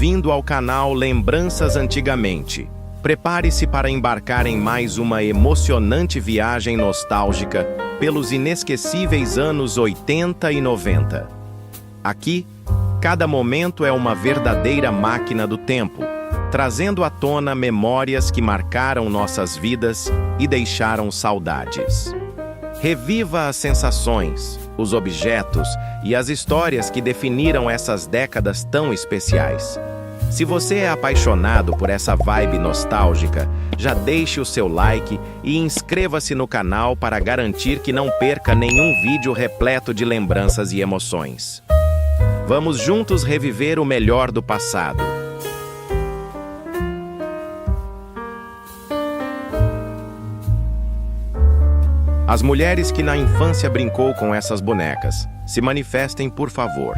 Bem-vindo ao canal Lembranças Antigamente. Prepare-se para embarcar em mais uma emocionante viagem nostálgica pelos inesquecíveis anos 80 e 90. Aqui, cada momento é uma verdadeira máquina do tempo, trazendo à tona memórias que marcaram nossas vidas e deixaram saudades. Reviva as sensações, os objetos e as histórias que definiram essas décadas tão especiais. Se você é apaixonado por essa vibe nostálgica, já deixe o seu like e inscreva-se no canal para garantir que não perca nenhum vídeo repleto de lembranças e emoções. Vamos juntos reviver o melhor do passado. As mulheres que na infância brincou com essas bonecas, se manifestem, por favor.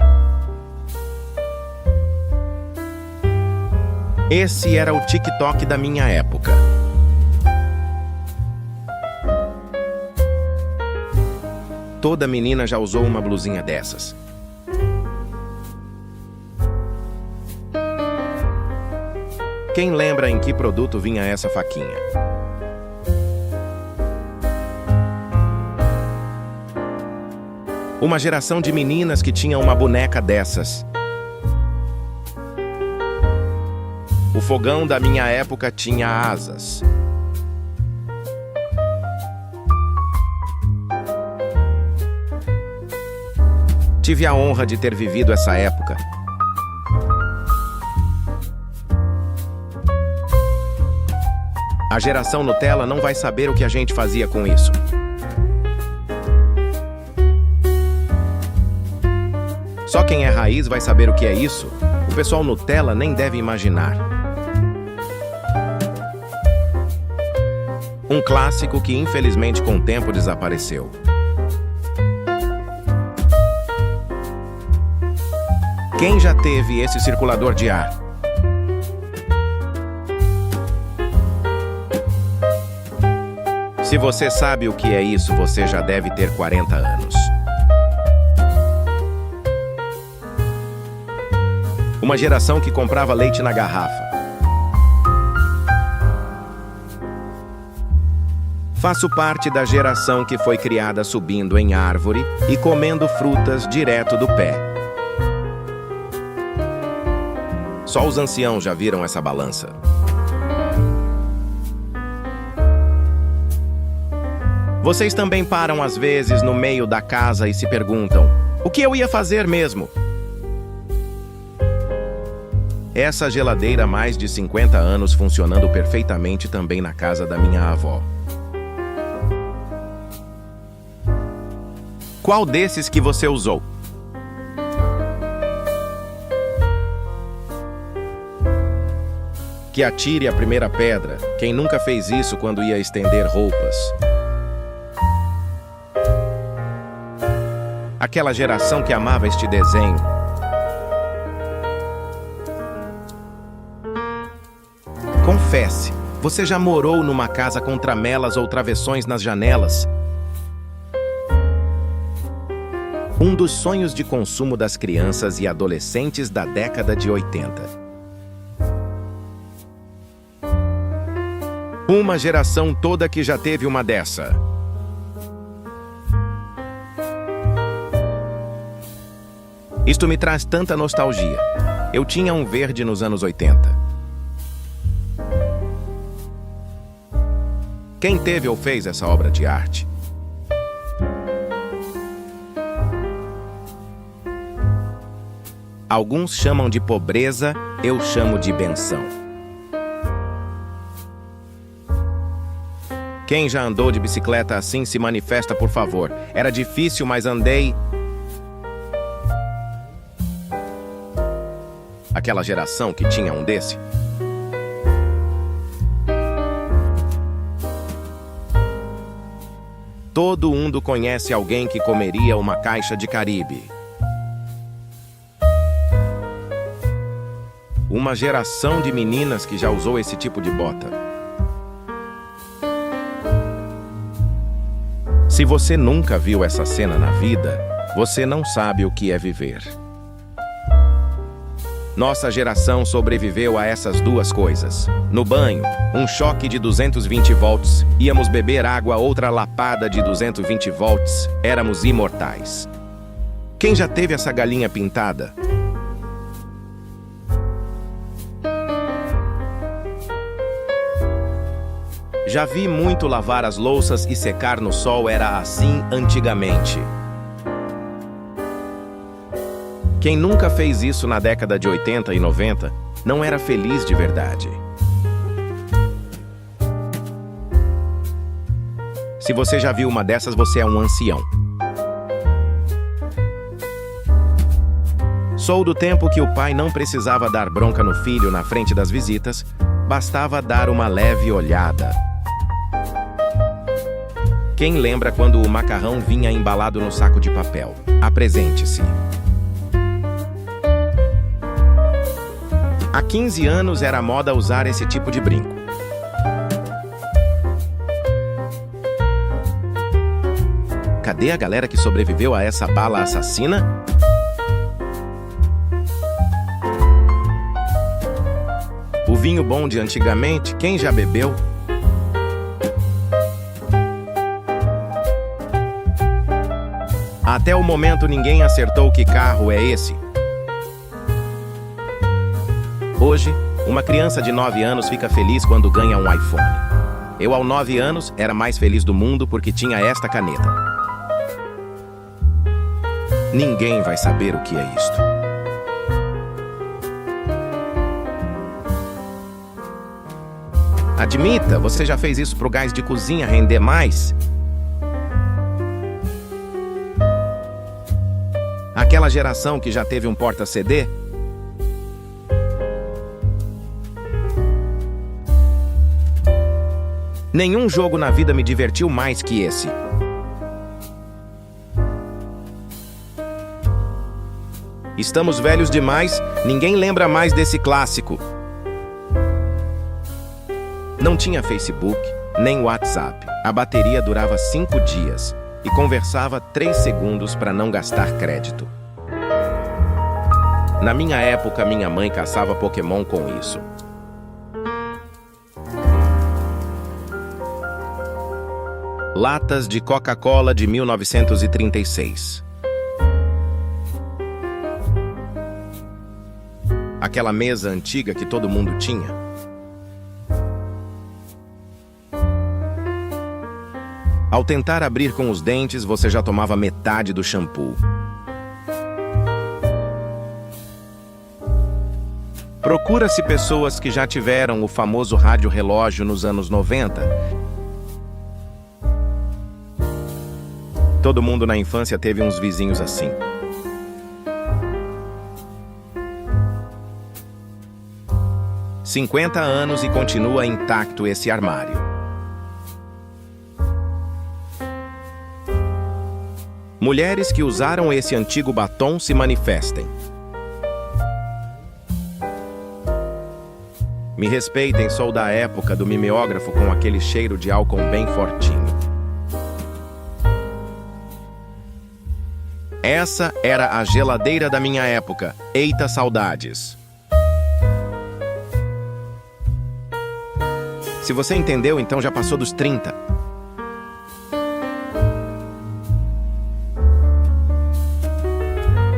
Esse era o TikTok da minha época. Toda menina já usou uma blusinha dessas. Quem lembra em que produto vinha essa faquinha? Uma geração de meninas que tinha uma boneca dessas. O fogão da minha época tinha asas. Tive a honra de ter vivido essa época. A geração Nutella não vai saber o que a gente fazia com isso. Só quem é raiz vai saber o que é isso. O pessoal Nutella nem deve imaginar. Um clássico que infelizmente com o tempo desapareceu. Quem já teve esse circulador de ar? Se você sabe o que é isso, você já deve ter 40 anos. Uma geração que comprava leite na garrafa. Faço parte da geração que foi criada subindo em árvore e comendo frutas direto do pé. Só os anciãos já viram essa balança. Vocês também param às vezes no meio da casa e se perguntam: o que eu ia fazer mesmo? Essa geladeira há mais de 50 anos funcionando perfeitamente também na casa da minha avó. Qual desses que você usou? Que atire a primeira pedra. Quem nunca fez isso quando ia estender roupas? Aquela geração que amava este desenho. Confesse, você já morou numa casa com tramelas ou travessões nas janelas? Um dos sonhos de consumo das crianças e adolescentes da década de 80. Uma geração toda que já teve uma dessa. Isto me traz tanta nostalgia. Eu tinha um verde nos anos 80. Quem teve ou fez essa obra de arte? Alguns chamam de pobreza, eu chamo de benção. Quem já andou de bicicleta assim se manifesta, por favor. Era difícil, mas andei. Aquela geração que tinha um desse. Todo mundo conhece alguém que comeria uma caixa de Caribe. Uma geração de meninas que já usou esse tipo de bota. Se você nunca viu essa cena na vida, você não sabe o que é viver. Nossa geração sobreviveu a essas duas coisas. No banho, um choque de 220 volts, íamos beber água, outra lapada de 220 volts, éramos imortais. Quem já teve essa galinha pintada? Já vi muito lavar as louças e secar no sol, era assim antigamente. Quem nunca fez isso na década de 80 e 90 não era feliz de verdade. Se você já viu uma dessas, você é um ancião. Sou do tempo que o pai não precisava dar bronca no filho na frente das visitas, bastava dar uma leve olhada. Quem lembra quando o macarrão vinha embalado no saco de papel? Apresente-se. Há 15 anos era moda usar esse tipo de brinco. Cadê a galera que sobreviveu a essa bala assassina? O vinho bom de antigamente, quem já bebeu? Até o momento ninguém acertou que carro é esse. Hoje, uma criança de 9 anos fica feliz quando ganha um iPhone. Eu, aos 9 anos, era mais feliz do mundo porque tinha esta caneta. Ninguém vai saber o que é isto. Admita, você já fez isso pro gás de cozinha render mais? Aquela geração que já teve um porta-CD? Nenhum jogo na vida me divertiu mais que esse. Estamos velhos demais, ninguém lembra mais desse clássico. Não tinha Facebook, nem WhatsApp. A bateria durava 5 dias e conversava 3 segundos para não gastar crédito. Na minha época, minha mãe caçava Pokémon com isso. Latas de Coca-Cola de 1936. Aquela mesa antiga que todo mundo tinha. Ao tentar abrir com os dentes, você já tomava metade do shampoo. Procura-se pessoas que já tiveram o famoso rádio-relógio nos anos 90. Todo mundo na infância teve uns vizinhos assim. – 50 anos e continua intacto esse armário. Mulheres que usaram esse antigo batom se manifestem. Me respeitem, sou da época do mimeógrafo com aquele cheiro de álcool bem fortinho. Essa era a geladeira da minha época. Eita saudades! Se você entendeu, então já passou dos 30.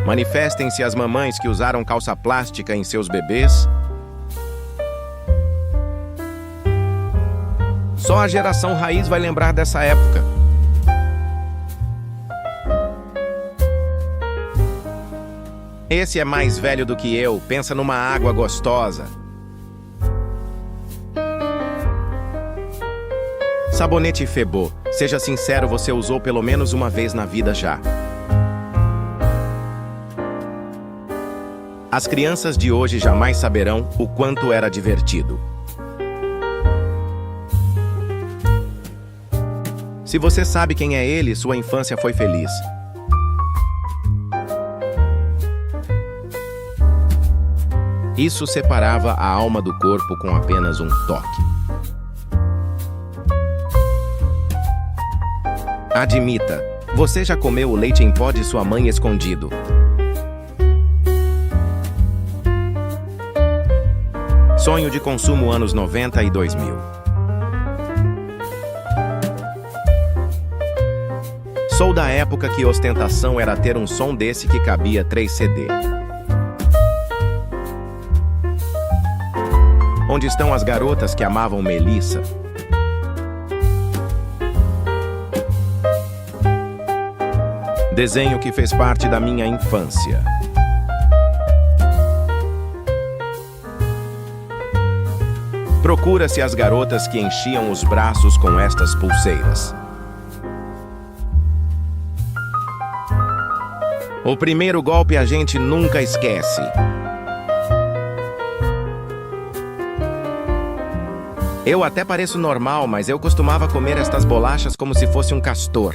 Manifestem-se as mamães que usaram calça plástica em seus bebês. Só a geração raiz vai lembrar dessa época. Esse é mais velho do que eu, pensa numa água gostosa. Sabonete Febo, seja sincero, você usou pelo menos uma vez na vida já. As crianças de hoje jamais saberão o quanto era divertido. Se você sabe quem é ele, sua infância foi feliz. Isso separava a alma do corpo com apenas um toque. Admita, você já comeu o leite em pó de sua mãe escondido. Sonho de consumo anos 90 e 2000. Sou da época que ostentação era ter um som desse que cabia 3 CD. Onde estão as garotas que amavam Melissa? Desenho que fez parte da minha infância. Procura-se as garotas que enchiam os braços com estas pulseiras. O primeiro golpe a gente nunca esquece. Eu até pareço normal, mas eu costumava comer estas bolachas como se fosse um castor.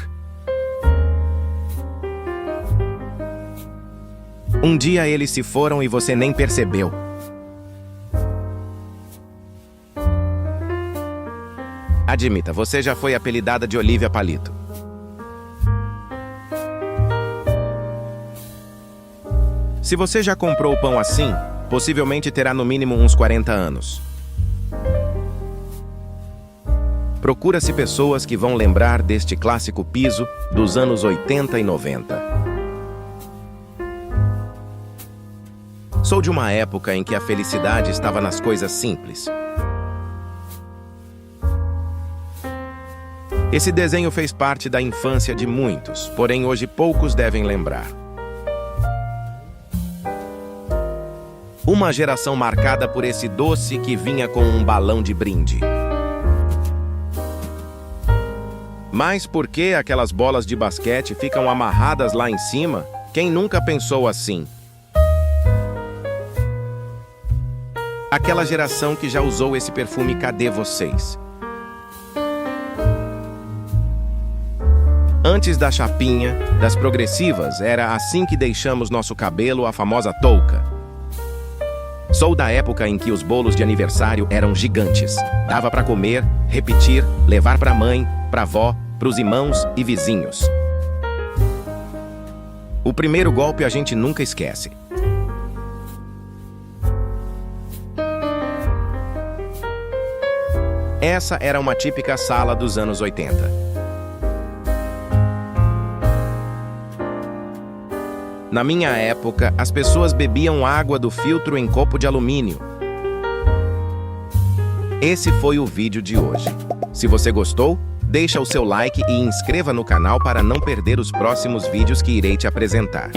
Um dia eles se foram e você nem percebeu. Admita, você já foi apelidada de Olivia Palito. Se você já comprou pão assim, possivelmente terá no mínimo uns 40 anos. Procura-se pessoas que vão lembrar deste clássico piso dos anos 80 e 90. Sou de uma época em que a felicidade estava nas coisas simples. Esse desenho fez parte da infância de muitos, porém hoje poucos devem lembrar. Uma geração marcada por esse doce que vinha com um balão de brinde. Mas por que aquelas bolas de basquete ficam amarradas lá em cima? Quem nunca pensou assim? Aquela geração que já usou esse perfume, cadê vocês? Antes da chapinha, das progressivas, era assim que deixamos nosso cabelo, a famosa touca. Sou da época em que os bolos de aniversário eram gigantes. Dava para comer, repetir, levar para a mãe, para a avó, para os irmãos e vizinhos. O primeiro golpe a gente nunca esquece. Essa era uma típica sala dos anos 80. Na minha época, as pessoas bebiam água do filtro em copo de alumínio. Esse foi o vídeo de hoje. Se você gostou, deixa o seu like e inscreva no canal para não perder os próximos vídeos que irei te apresentar.